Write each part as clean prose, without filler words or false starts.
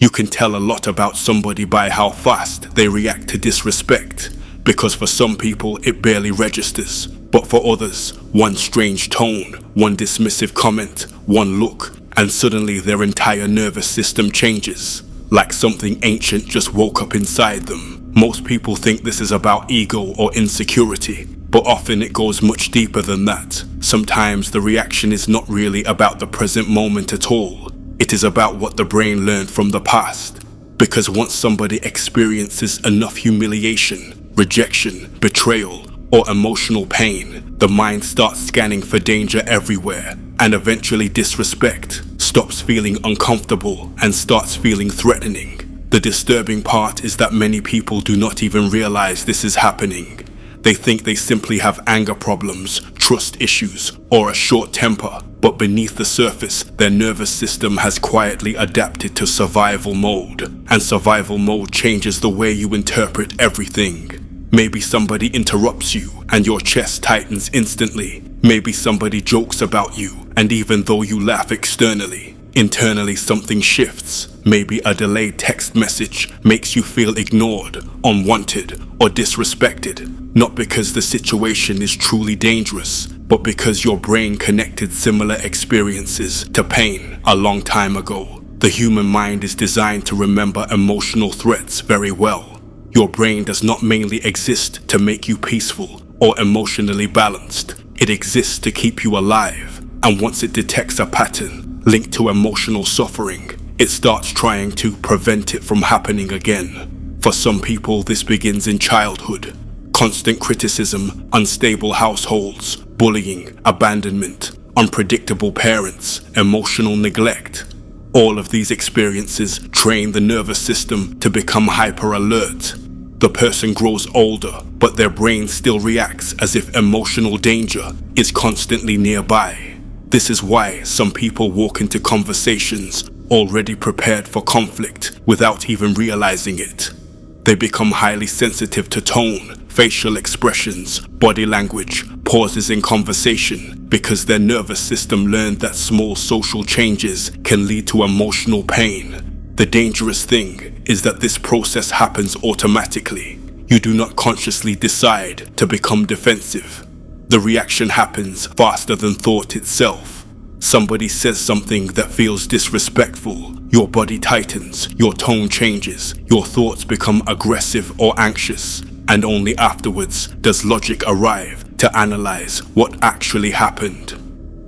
You can tell a lot about somebody by how fast they react to disrespect, because for some people it barely registers, but for others, one strange tone, one dismissive comment, one look, and suddenly their entire nervous system changes, like something ancient just woke up inside them. Most people think this is about ego or insecurity, but often it goes much deeper than that. Sometimes the reaction is not really about the present moment at all. It is about what the brain learned from the past. Because once somebody experiences enough humiliation, rejection, betrayal, or emotional pain, the mind starts scanning for danger everywhere, and eventually disrespect stops feeling uncomfortable and starts feeling threatening. The disturbing part is that many people do not even realize this is happening. They think they simply have anger problems, trust issues, or a short temper, but beneath the surface, their nervous system has quietly adapted to survival mode, and survival mode changes the way you interpret everything. Maybe somebody interrupts you, and your chest tightens instantly. Maybe somebody jokes about you, and even though you laugh externally, internally something shifts. Maybe a delayed text message makes you feel ignored, unwanted, or disrespected. Not because the situation is truly dangerous, but because your brain connected similar experiences to pain a long time ago. The human mind is designed to remember emotional threats very well. Your brain does not mainly exist to make you peaceful or emotionally balanced. It exists to keep you alive, and once it detects a pattern linked to emotional suffering, it starts trying to prevent it from happening again. For some people, this begins in childhood. Constant criticism, unstable households, bullying, abandonment, unpredictable parents, emotional neglect. All of these experiences train the nervous system to become hyper-alert. The person grows older, but their brain still reacts as if emotional danger is constantly nearby. This is why some people walk into conversations already prepared for conflict without even realizing it. They become highly sensitive to tone, facial expressions, body language, pauses in conversation, because their nervous system learned that small social changes can lead to emotional pain. The dangerous thing is that this process happens automatically. You do not consciously decide to become defensive. The reaction happens faster than thought itself. Somebody says something that feels disrespectful, your body tightens, your tone changes, your thoughts become aggressive or anxious, and only afterwards does logic arrive to analyze what actually happened.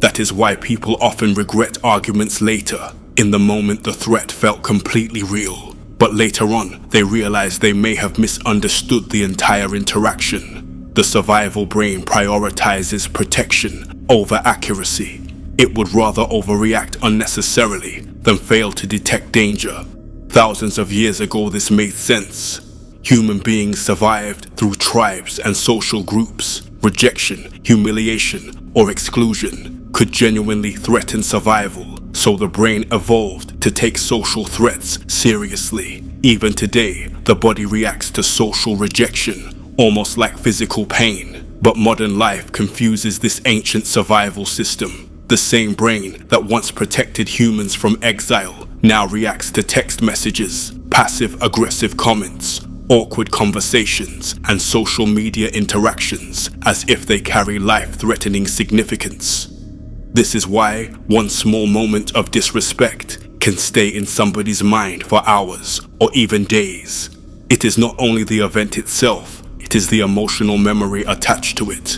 That is why people often regret arguments later. In the moment the threat felt completely real, but later on they realize they may have misunderstood the entire interaction. The survival brain prioritizes protection over accuracy. It would rather overreact unnecessarily than fail to detect danger. Thousands of years ago this made sense. Human beings survived through tribes and social groups. Rejection, humiliation, or exclusion could genuinely threaten survival, so the brain evolved to take social threats seriously. Even today, the body reacts to social rejection, almost like physical pain. But modern life confuses this ancient survival system. The same brain that once protected humans from exile now reacts to text messages, passive-aggressive comments, awkward conversations, and social media interactions as if they carry life-threatening significance. This is why one small moment of disrespect can stay in somebody's mind for hours or even days. It is not only the event itself, it is the emotional memory attached to it.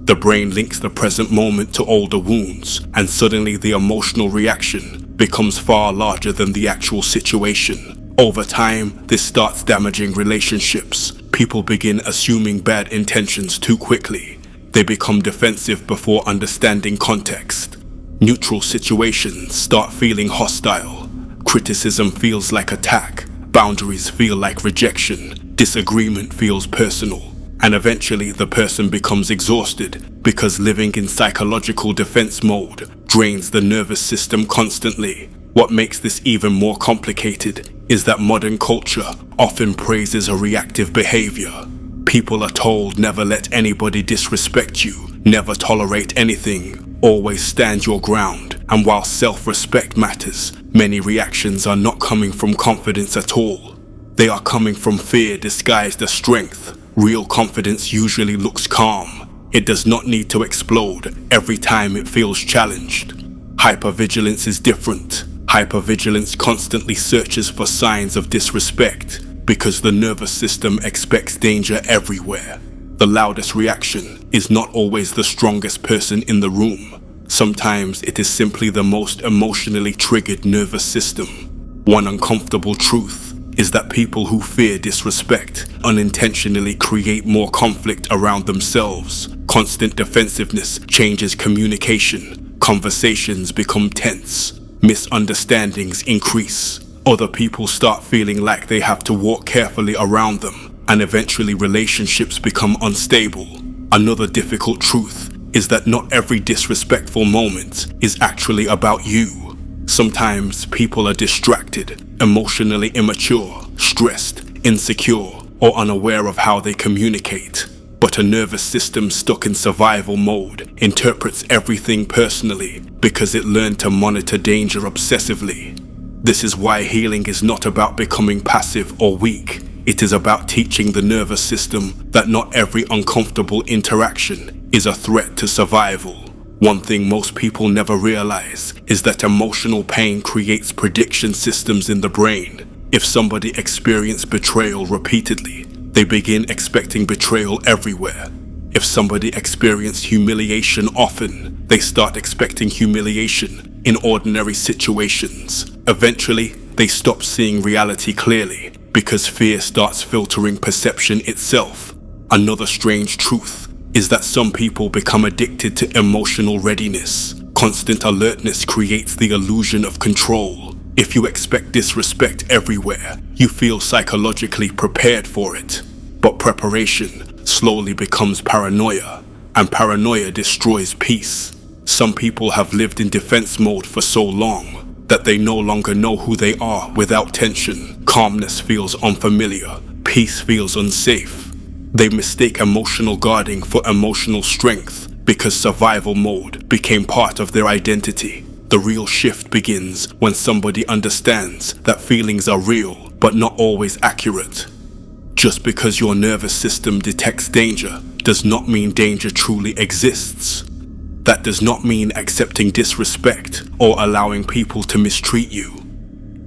The brain links the present moment to older wounds, and suddenly the emotional reaction becomes far larger than the actual situation. Over time, this starts damaging relationships. People begin assuming bad intentions too quickly. They become defensive before understanding context. Neutral situations start feeling hostile. Criticism feels like attack. Boundaries feel like rejection. Disagreement feels personal. And eventually the person becomes exhausted because living in psychological defense mode drains the nervous system constantly. What makes this even more complicated is that modern culture often praises a reactive behavior. People are told never let anybody disrespect you, never tolerate anything, always stand your ground, And while self-respect matters, many reactions are not coming from confidence at all. They are coming from fear disguised as strength. Real confidence usually looks calm. It does not need to explode every time it feels challenged. Hypervigilance is different. Hypervigilance constantly searches for signs of disrespect because the nervous system expects danger everywhere. The loudest reaction is not always the strongest person in the room. Sometimes it is simply the most emotionally triggered nervous system. One uncomfortable truth is that people who fear disrespect unintentionally create more conflict around themselves. Constant defensiveness changes communication. Conversations become tense. Misunderstandings increase. Other people start feeling like they have to walk carefully around them, and eventually relationships become unstable. Another difficult truth is that not every disrespectful moment is actually about you. Sometimes people are distracted, emotionally immature, stressed, insecure, or unaware of how they communicate. But a nervous system stuck in survival mode interprets everything personally because it learned to monitor danger obsessively. This is why healing is not about becoming passive or weak. It is about teaching the nervous system that not every uncomfortable interaction is a threat to survival. One thing most people never realize is that emotional pain creates prediction systems in the brain. If somebody experiences betrayal repeatedly, they begin expecting betrayal everywhere. If somebody experiences humiliation often, they start expecting humiliation in ordinary situations. Eventually, they stop seeing reality clearly because fear starts filtering perception itself. Another strange truth is that some people become addicted to emotional readiness. Constant alertness creates the illusion of control. If you expect disrespect everywhere, you feel psychologically prepared for it. But preparation slowly becomes paranoia, and paranoia destroys peace. Some people have lived in defense mode for so long that they no longer know who they are without tension. Calmness feels unfamiliar. Peace feels unsafe. They mistake emotional guarding for emotional strength because survival mode became part of their identity. The real shift begins when somebody understands that feelings are real but not always accurate. Just because your nervous system detects danger does not mean danger truly exists. That does not mean accepting disrespect or allowing people to mistreat you.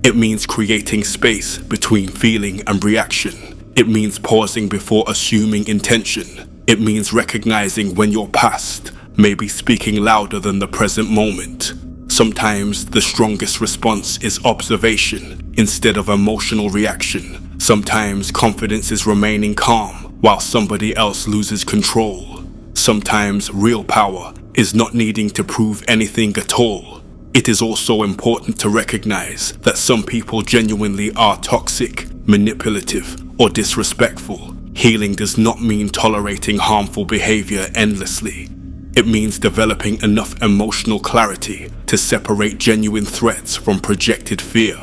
It means creating space between feeling and reaction. It means pausing before assuming intention. It means recognizing when your past may be speaking louder than the present moment. Sometimes the strongest response is observation instead of emotional reaction. Sometimes confidence is remaining calm while somebody else loses control. Sometimes real power is not needing to prove anything at all. It is also important to recognize that some people genuinely are toxic, manipulative, or disrespectful. Healing does not mean tolerating harmful behavior endlessly. It means developing enough emotional clarity to separate genuine threats from projected fear.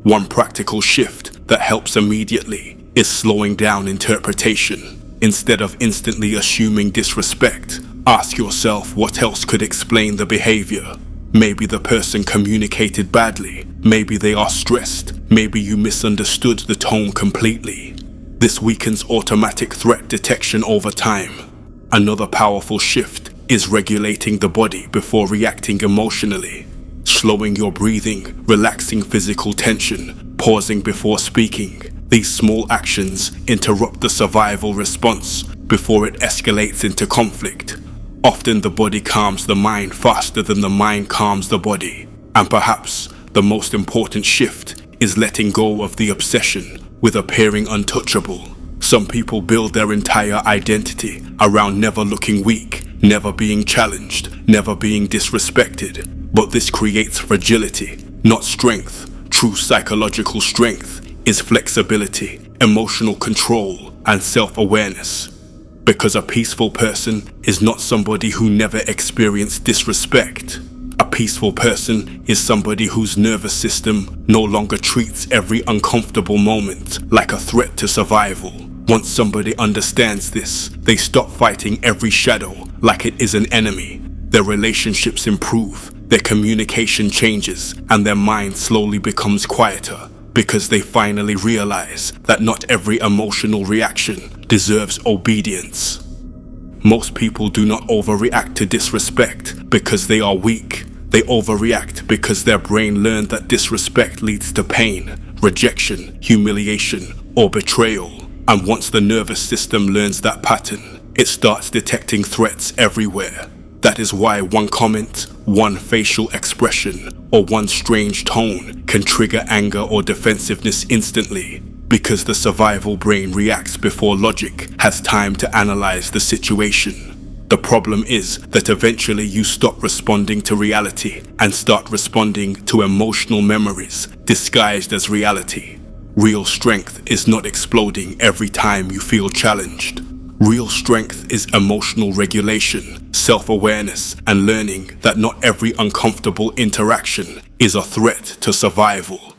One practical shift that helps immediately is slowing down interpretation. Instead of instantly assuming disrespect, ask yourself what else could explain the behavior. Maybe the person communicated badly. Maybe they are stressed. Maybe you misunderstood the tone completely. This weakens automatic threat detection over time. Another powerful shift is regulating the body before reacting emotionally. Slowing your breathing, relaxing physical tension, pausing before speaking. These small actions interrupt the survival response before it escalates into conflict. Often the body calms the mind faster than the mind calms the body. And perhaps the most important shift is letting go of the obsession with appearing untouchable. Some people build their entire identity around never looking weak, never being challenged, never being disrespected. But this creates fragility, not strength. True psychological strength is flexibility, emotional control, and self-awareness. Because a peaceful person is not somebody who never experienced disrespect. A peaceful person is somebody whose nervous system no longer treats every uncomfortable moment like a threat to survival. Once somebody understands this, they stop fighting every shadow like it is an enemy. Their relationships improve, Their communication changes and their mind slowly becomes quieter because they finally realize that not every emotional reaction deserves obedience. Most people do not overreact to disrespect because they are weak. They overreact because their brain learned that disrespect leads to pain, rejection, humiliation, or betrayal. And once the nervous system learns that pattern, it starts detecting threats everywhere. That is why one comment, one facial expression, or one strange tone can trigger anger or defensiveness instantly, because the survival brain reacts before logic has time to analyze the situation. The problem is that eventually you stop responding to reality and start responding to emotional memories disguised as reality. Real strength is not exploding every time you feel challenged. Real strength is emotional regulation, self-awareness, and learning that not every uncomfortable interaction is a threat to survival.